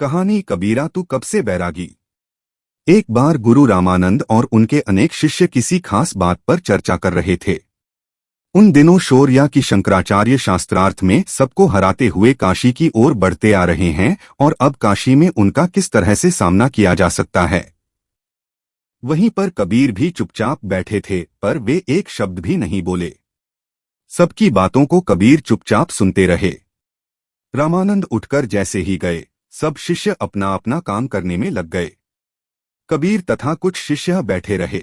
कहानी कबीरा तू कब से बैरागी। एक बार गुरु रामानंद और उनके अनेक शिष्य किसी खास बात पर चर्चा कर रहे थे। उन दिनों शौर्या की शंकराचार्य शास्त्रार्थ में सबको हराते हुए काशी की ओर बढ़ते आ रहे हैं और अब काशी में उनका किस तरह से सामना किया जा सकता है। वहीं पर कबीर भी चुपचाप बैठे थे, पर वे एक शब्द भी नहीं बोले। सबकी बातों को कबीर चुपचाप सुनते रहे। रामानंद उठकर जैसे ही गए, सब शिष्य अपना अपना काम करने में लग गए। कबीर तथा कुछ शिष्य बैठे रहे।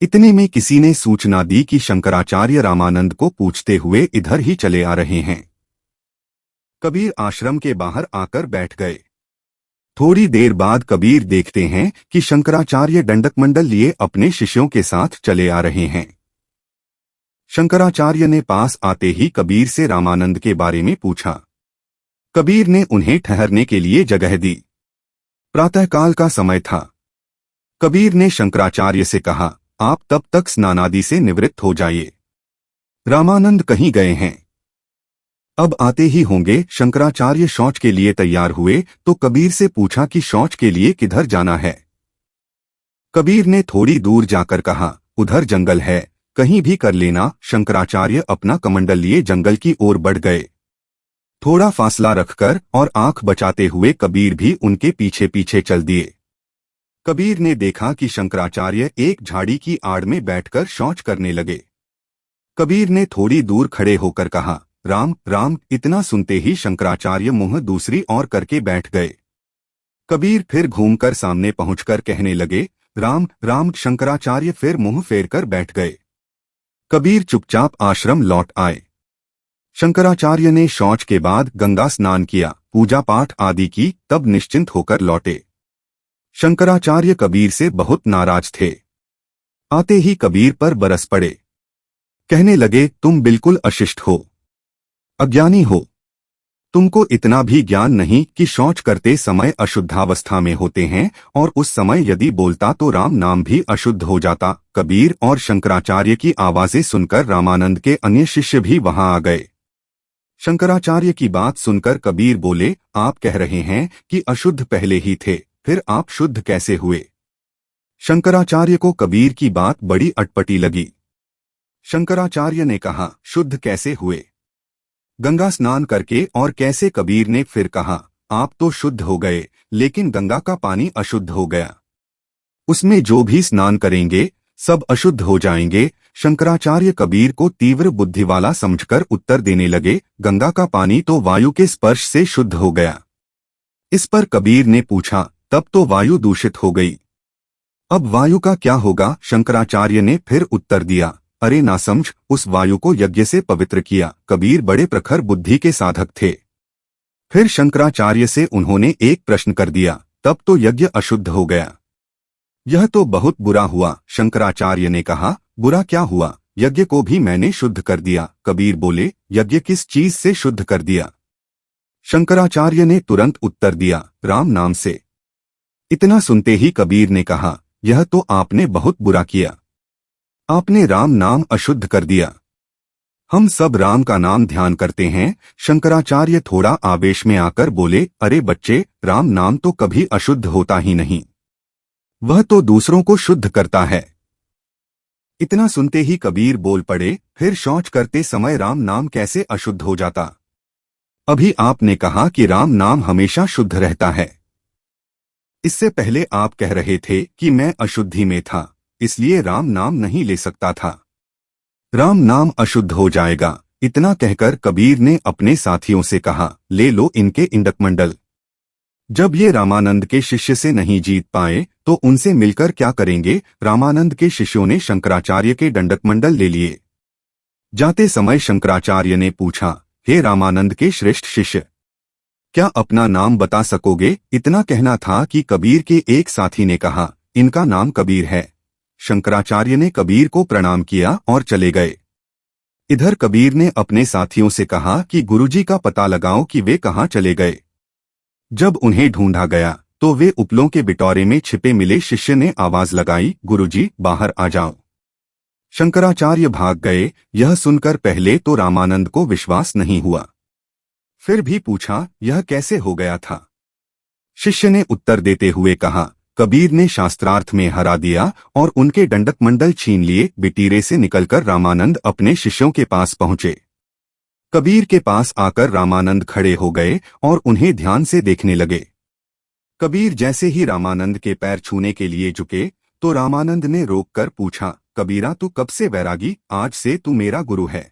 इतने में किसी ने सूचना दी कि शंकराचार्य रामानंद को पूछते हुए इधर ही चले आ रहे हैं। कबीर आश्रम के बाहर आकर बैठ गए। थोड़ी देर बाद कबीर देखते हैं कि शंकराचार्य दंडकमंडल लिए अपने शिष्यों के साथ चले आ रहे हैं। शंकराचार्य ने पास आते ही कबीर से रामानंद के बारे में पूछा। कबीर ने उन्हें ठहरने के लिए जगह दी। प्रातःकाल का समय था। कबीर ने शंकराचार्य से कहा, आप तब तक स्नानादि से निवृत्त हो जाइए। रामानंद कहीं गए हैं, अब आते ही होंगे। शंकराचार्य शौच के लिए तैयार हुए तो कबीर से पूछा कि शौच के लिए किधर जाना है। कबीर ने थोड़ी दूर जाकर कहा, उधर जंगल है, कहीं भी कर लेना। शंकराचार्य अपना कमंडल लिए जंगल की ओर बढ़ गए। थोड़ा फासला रखकर और आंख बचाते हुए कबीर भी उनके पीछे पीछे चल दिए। कबीर ने देखा कि शंकराचार्य एक झाड़ी की आड़ में बैठकर शौच करने लगे। कबीर ने थोड़ी दूर खड़े होकर कहा, राम राम। इतना सुनते ही शंकराचार्य मुंह दूसरी ओर करके बैठ गए। कबीर फिर घूमकर सामने पहुंचकर कहने लगे, राम राम। शंकराचार्य फिर मुंह फेरकर बैठ गए। कबीर चुपचाप आश्रम लौट आए। शंकराचार्य ने शौच के बाद गंगा स्नान किया, पूजा पाठ आदि की, तब निश्चिंत होकर लौटे। शंकराचार्य कबीर से बहुत नाराज थे। आते ही कबीर पर बरस पड़े। कहने लगे, तुम बिल्कुल अशिष्ट हो, अज्ञानी हो। तुमको इतना भी ज्ञान नहीं कि शौच करते समय अशुद्धावस्था में होते हैं और उस समय यदि बोलता तो राम नाम भी अशुद्ध हो जाता। कबीर और शंकराचार्य की आवाजें सुनकर रामानंद के अन्य शिष्य भी वहां आ गए। शंकराचार्य की बात सुनकर कबीर बोले, आप कह रहे हैं कि अशुद्ध पहले ही थे, फिर आप शुद्ध कैसे हुए। शंकराचार्य को कबीर की बात बड़ी अटपटी लगी। शंकराचार्य ने कहा, शुद्ध कैसे हुए, गंगा स्नान करके और कैसे। कबीर ने फिर कहा, आप तो शुद्ध हो गए, लेकिन गंगा का पानी अशुद्ध हो गया। उसमें जो भी स्नान करेंगे सब अशुद्ध हो जाएंगे। शंकराचार्य कबीर को तीव्र बुद्धि वाला समझकर उत्तर देने लगे, गंगा का पानी तो वायु के स्पर्श से शुद्ध हो गया। इस पर कबीर ने पूछा, तब तो वायु दूषित हो गई, अब वायु का क्या होगा। शंकराचार्य ने फिर उत्तर दिया, अरे नासमझ, उस वायु को यज्ञ से पवित्र किया। कबीर बड़े प्रखर बुद्धि के साधक थे। फिर शंकराचार्य से उन्होंने एक प्रश्न कर दिया, तब तो यज्ञ अशुद्ध हो गया। यह तो बहुत बुरा हुआ। शंकराचार्य ने कहा, बुरा क्या हुआ, यज्ञ को भी मैंने शुद्ध कर दिया। कबीर बोले, यज्ञ किस चीज से शुद्ध कर दिया। शंकराचार्य ने तुरंत उत्तर दिया, राम नाम से। इतना सुनते ही कबीर ने कहा, यह तो आपने बहुत बुरा किया, आपने राम नाम अशुद्ध कर दिया। हम सब राम का नाम ध्यान करते हैं। शंकराचार्य थोड़ा आवेश में आकर बोले, अरे बच्चे, राम नाम तो कभी अशुद्ध होता ही नहीं, वह तो दूसरों को शुद्ध करता है। इतना सुनते ही कबीर बोल पड़े, फिर शौच करते समय राम नाम कैसे अशुद्ध हो जाता। अभी आपने कहा कि राम नाम हमेशा शुद्ध रहता है। इससे पहले आप कह रहे थे कि मैं अशुद्धि में था, इसलिए राम नाम नहीं ले सकता था। राम नाम अशुद्ध हो जाएगा। इतना कहकर कबीर ने अपने साथियों से कहा, ले लो इनके इंडकमंडल। जब ये रामानंद के शिष्य से नहीं जीत पाए तो उनसे मिलकर क्या करेंगे। रामानंद के शिष्यों ने शंकराचार्य के दंडकमंडल ले लिए। जाते समय शंकराचार्य ने पूछा, हे रामानंद के श्रेष्ठ शिष्य, क्या अपना नाम बता सकोगे। इतना कहना था कि कबीर के एक साथी ने कहा, इनका नाम कबीर है। शंकराचार्य ने कबीर को प्रणाम किया और चले गए। इधर कबीर ने अपने साथियों से कहा कि गुरुजी का पता लगाओ कि वे कहाँ चले गए। जब उन्हें ढूंढा गया तो वे उपलों के बिटोरे में छिपे मिले। शिष्य ने आवाज लगाई, गुरुजी बाहर आ जाओ। शंकराचार्य भाग गए। यह सुनकर पहले तो रामानंद को विश्वास नहीं हुआ, फिर भी पूछा, यह कैसे हो गया था। शिष्य ने उत्तर देते हुए कहा, कबीर ने शास्त्रार्थ में हरा दिया और उनके दंडक मंडल छीन लिए। बिटीरे से निकलकर रामानंद अपने शिष्यों के पास पहुंचे। कबीर के पास आकर रामानंद खड़े हो गए और उन्हें ध्यान से देखने लगे। कबीर जैसे ही रामानंद के पैर छूने के लिए झुके तो रामानंद ने रोककर पूछा, कबीरा तू कब से वैरागी? आज से तू मेरा गुरु है।